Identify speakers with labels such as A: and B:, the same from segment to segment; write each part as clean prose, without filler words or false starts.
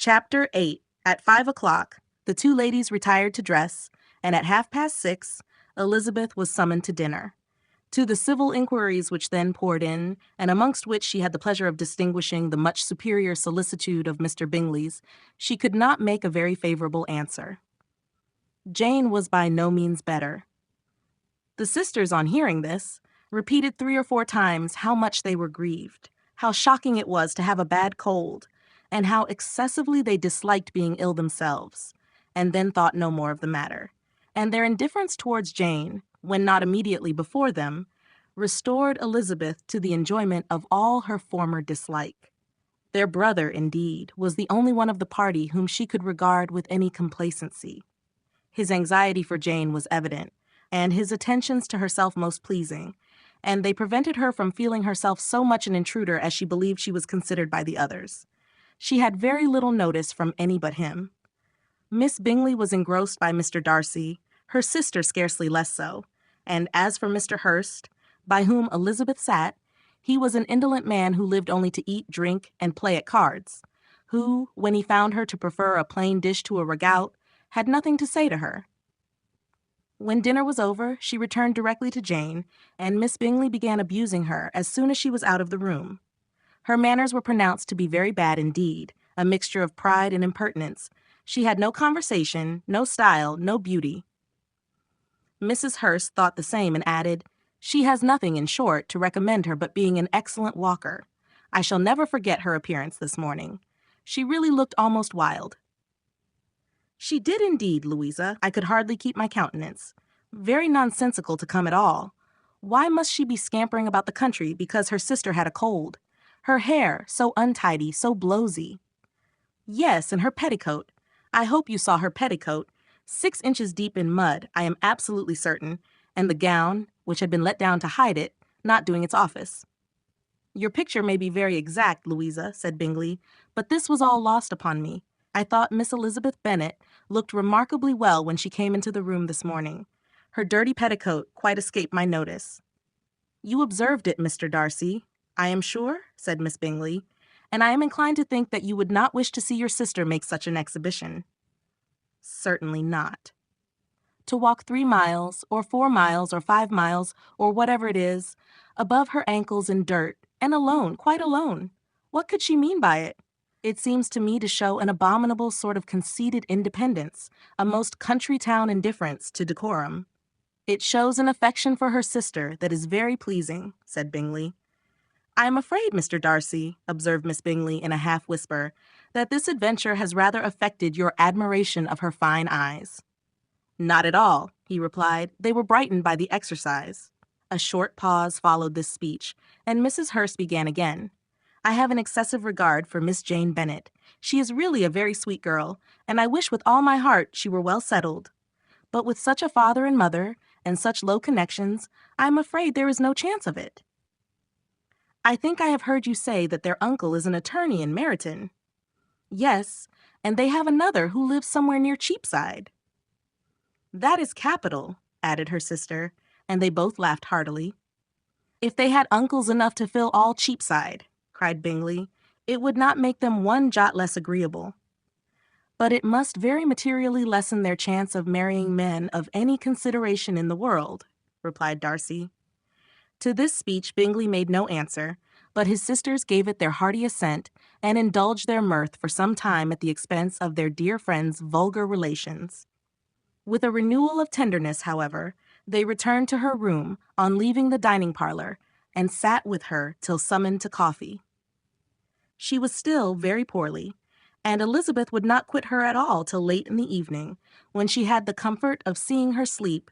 A: Chapter 8. At 5 o'clock, the two ladies retired to dress, and at 6:30, Elizabeth was summoned to dinner. To the civil inquiries which then poured in, and amongst which she had the pleasure of distinguishing the much superior solicitude of Mr. Bingley's, she could not make a very favorable answer. Jane was by no means better. The sisters, on hearing this, repeated 3 or 4 times how much they were grieved, how shocking it was to have a bad cold, and how excessively they disliked being ill themselves, and then thought no more of the matter. And their indifference towards Jane, when not immediately before them, restored Elizabeth to the enjoyment of all her former dislike. Their brother, indeed, was the only one of the party whom she could regard with any complacency. His anxiety for Jane was evident, and his attentions to herself most pleasing, and they prevented her from feeling herself so much an intruder as she believed she was considered by the others. She had very little notice from any but him. Miss Bingley was engrossed by Mr. Darcy, her sister scarcely less so, and as for Mr. Hurst, by whom Elizabeth sat, he was an indolent man who lived only to eat, drink, and play at cards, who, when he found her to prefer a plain dish to a ragout, had nothing to say to her. When dinner was over, she returned directly to Jane, and Miss Bingley began abusing her as soon as she was out of the room. Her manners were pronounced to be very bad indeed, a mixture of pride and impertinence. She had no conversation, no style, no beauty. Mrs. Hurst thought the same and added, "She has nothing, in short, to recommend her but being an excellent walker. I shall never forget her appearance this morning. She really looked almost wild." "She did indeed, Louisa. I could hardly keep my countenance. Very nonsensical to come at all. Why must she be scampering about the country because her sister had a cold? Her hair, so untidy, so blowsy." "Yes, and her petticoat. I hope you saw her petticoat. 6 inches deep in mud, I am absolutely certain, and the gown, which had been let down to hide it, not doing its office." "Your picture may be very exact, Louisa," said Bingley, "but this was all lost upon me. I thought Miss Elizabeth Bennet looked remarkably well when she came into the room this morning. Her dirty petticoat quite escaped my notice." "You observed it, Mr. Darcy, I am sure?" said Miss Bingley, "and I am inclined to think that you would not wish to see your sister make such an exhibition." "Certainly not." "To walk 3 miles, or 4 miles, or 5 miles, or whatever it is, above her ankles in dirt, and alone, quite alone. What could she mean by it? It seems to me to show an abominable sort of conceited independence, a most country-town indifference to decorum." "It shows an affection for her sister that is very pleasing," said Bingley. "I am afraid, Mr. Darcy," observed Miss Bingley in a half-whisper, "that this adventure has rather affected your admiration of her fine eyes." "Not at all," he replied. "They were brightened by the exercise." A short pause followed this speech, and Mrs. Hurst began again. "I have an excessive regard for Miss Jane Bennet. She is really a very sweet girl, and I wish with all my heart she were well settled. But with such a father and mother, and such low connections, I am afraid there is no chance of it." "I think I have heard you say that their uncle is an attorney in Meryton." "Yes, and they have another who lives somewhere near Cheapside." "That is capital," added her sister, and they both laughed heartily. "If they had uncles enough to fill all Cheapside," cried Bingley, "it would not make them one jot less agreeable." "But it must very materially lessen their chance of marrying men of any consideration in the world," replied Darcy. To this speech Bingley made no answer, but his sisters gave it their hearty assent, and indulged their mirth for some time at the expense of their dear friend's vulgar relations. With a renewal of tenderness, however, they returned to her room on leaving the dining parlor, and sat with her till summoned to coffee. She was still very poorly, and Elizabeth would not quit her at all till late in the evening, when she had the comfort of seeing her sleep,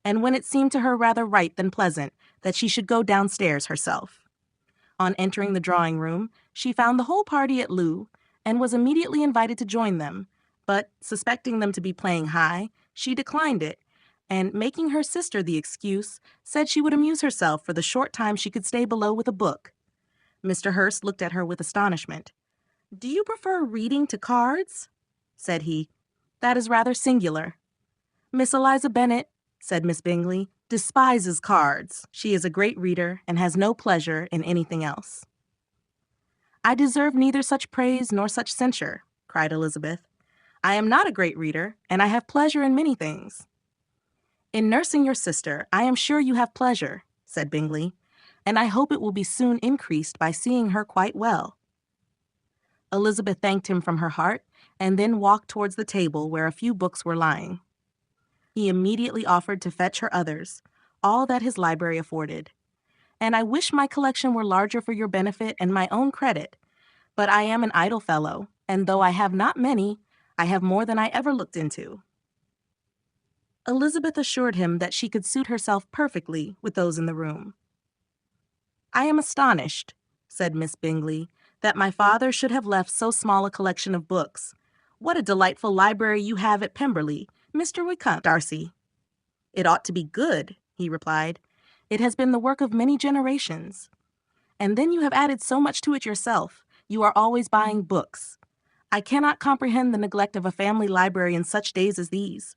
A: and when it seemed to her rather right than pleasant that she should go downstairs herself. On entering the drawing-room, she found the whole party at loo, and was immediately invited to join them, but, suspecting them to be playing high, she declined it, and, making her sister the excuse, said she would amuse herself for the short time she could stay below with a book. Mr. Hurst looked at her with astonishment. "Do you prefer reading to cards?" said he. "That is rather singular." "Miss Eliza Bennet," said Miss Bingley, "despises cards. She is a great reader, and has no pleasure in anything else." "I deserve neither such praise nor such censure," cried Elizabeth. "I am not a great reader, and I have pleasure in many things." "In nursing your sister, I am sure you have pleasure," said Bingley, "and I hope it will be soon increased by seeing her quite well." Elizabeth thanked him from her heart, and then walked towards the table where a few books were lying. He immediately offered to fetch her others, all that his library afforded. "And I wish my collection were larger for your benefit and my own credit. But I am an idle fellow, and though I have not many, I have more than I ever looked into." Elizabeth assured him that she could suit herself perfectly with those in the room. "I am astonished," said Miss Bingley, "that my father should have left so small a collection of books. What a delightful library you have at Pemberley, Mr. Wickham, Darcy." "It ought to be good," he replied. "It has been the work of many generations. And then you have added so much to it yourself. You are always buying books. I cannot comprehend the neglect of a family library in such days as these."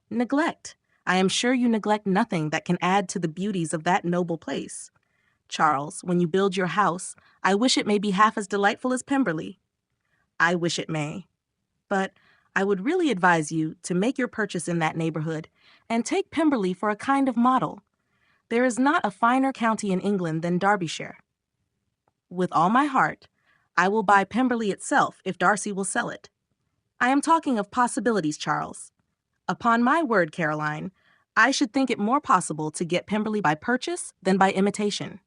A: "Neglect! I am sure you neglect nothing that can add to the beauties of that noble place. Charles, when you build your house, I wish it may be half as delightful as Pemberley." "I wish it may. But I would really advise you to make your purchase in that neighborhood, and take Pemberley for a kind of model. There is not a finer county in England than Derbyshire." "With all my heart. I will buy Pemberley itself if Darcy will sell it. I am talking of possibilities, Charles. Upon my word, Caroline, I should think it more possible to get Pemberley by purchase than by imitation."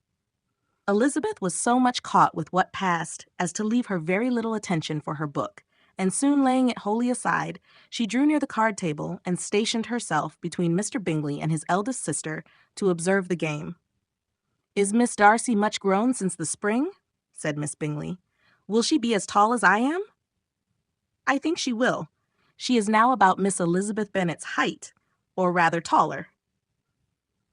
A: Elizabeth was so much caught with what passed as to leave her very little attention for her book, and soon laying it wholly aside, she drew near the card table and stationed herself between Mr. Bingley and his eldest sister to observe the game. "Is Miss Darcy much grown since the spring?" said Miss Bingley. "Will she be as tall as I am?" "I think she will. She is now about Miss Elizabeth Bennet's height, or rather taller."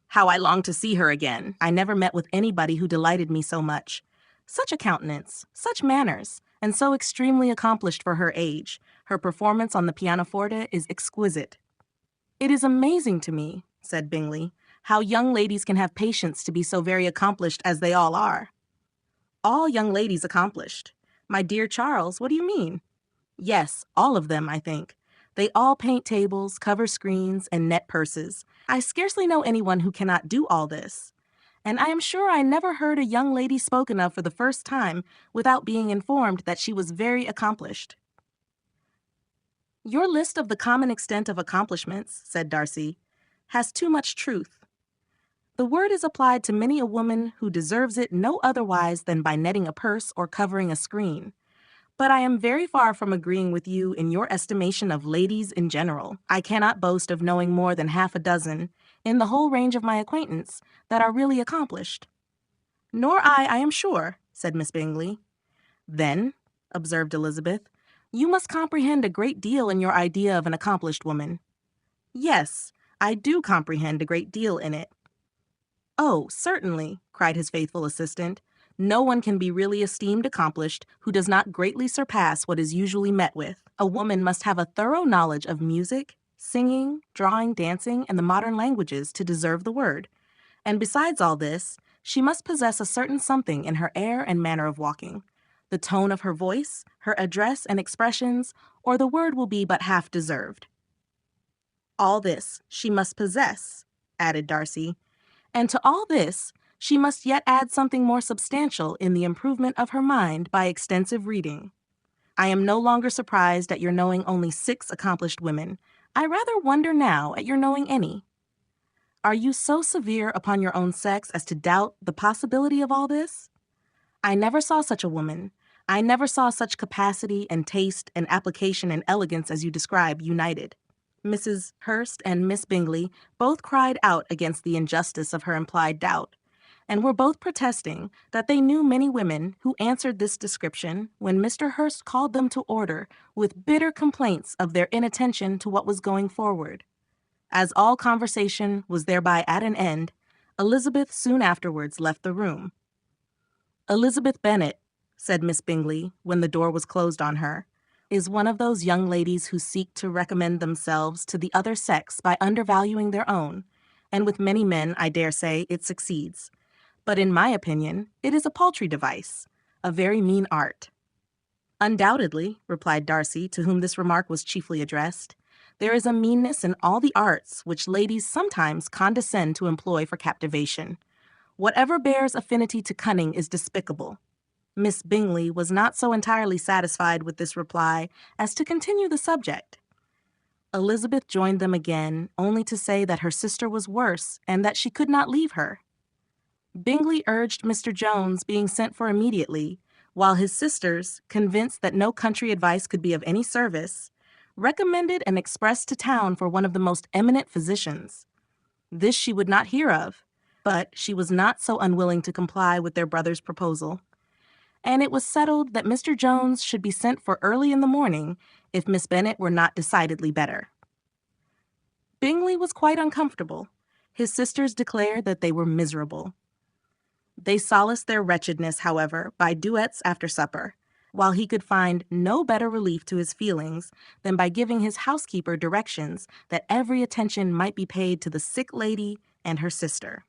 A: "How I long to see her again. I never met with anybody who delighted me so much. Such a countenance, such manners, and so extremely accomplished for her age. Her performance on the pianoforte is exquisite." "It is amazing to me," said Bingley, "how young ladies can have patience to be so very accomplished as they all are." "All young ladies accomplished? My dear Charles, what do you mean?" "Yes, all of them, I think. They all paint tables, cover screens, and net purses. I scarcely know anyone who cannot do all this. And I am sure I never heard a young lady spoken of for the first time without being informed that she was very accomplished." "Your list of the common extent of accomplishments," said Darcy, "has too much truth. The word is applied to many a woman who deserves it no otherwise than by netting a purse or covering a screen. But I am very far from agreeing with you in your estimation of ladies in general. I cannot boast of knowing more than half a dozen, in the whole range of my acquaintance, that are really accomplished." "Nor I am sure," said Miss Bingley. "Then," observed Elizabeth, "you must comprehend a great deal in your idea of an accomplished woman." "Yes, I do comprehend a great deal in it." "Oh, certainly," cried his faithful assistant. "No one can be really esteemed accomplished who does not greatly surpass what is usually met with. A woman must have a thorough knowledge of music, singing, drawing, dancing, and the modern languages to deserve the word. And besides all this, she must possess a certain something in her air and manner of walking, the tone of her voice, her address and expressions, or the word will be but half deserved." "All this she must possess," added Darcy. "And to all this, she must yet add something more substantial in the improvement of her mind by extensive reading. I am no longer surprised at your knowing only 6 accomplished women. I rather wonder now at your knowing any. Are you so severe upon your own sex as to doubt the possibility of all this? I never saw such a woman. I never saw such capacity and taste and application and elegance as you describe united." Mrs. Hurst and Miss Bingley both cried out against the injustice of her implied doubt, and were both protesting that they knew many women who answered this description when Mr. Hurst called them to order with bitter complaints of their inattention to what was going forward. As all conversation was thereby at an end, Elizabeth soon afterwards left the room. "Elizabeth Bennet," said Miss Bingley when the door was closed on her, "is one of those young ladies who seek to recommend themselves to the other sex by undervaluing their own, and with many men, I dare say, it succeeds. But in my opinion, it is a paltry device, a very mean art." "Undoubtedly," replied Darcy, to whom this remark was chiefly addressed. "There is a meanness in all the arts which ladies sometimes condescend to employ for captivation. Whatever bears affinity to cunning is despicable." Miss Bingley was not so entirely satisfied with this reply as to continue the subject. Elizabeth joined them again, only to say that her sister was worse and that she could not leave her. Bingley urged Mr. Jones being sent for immediately, while his sisters, convinced that no country advice could be of any service, recommended an express to town for one of the most eminent physicians. This she would not hear of, but she was not so unwilling to comply with their brother's proposal, and it was settled that Mr. Jones should be sent for early in the morning if Miss Bennet were not decidedly better. Bingley was quite uncomfortable. His sisters declared that they were miserable. They solaced their wretchedness, however, by duets after supper, while he could find no better relief to his feelings than by giving his housekeeper directions that every attention might be paid to the sick lady and her sister.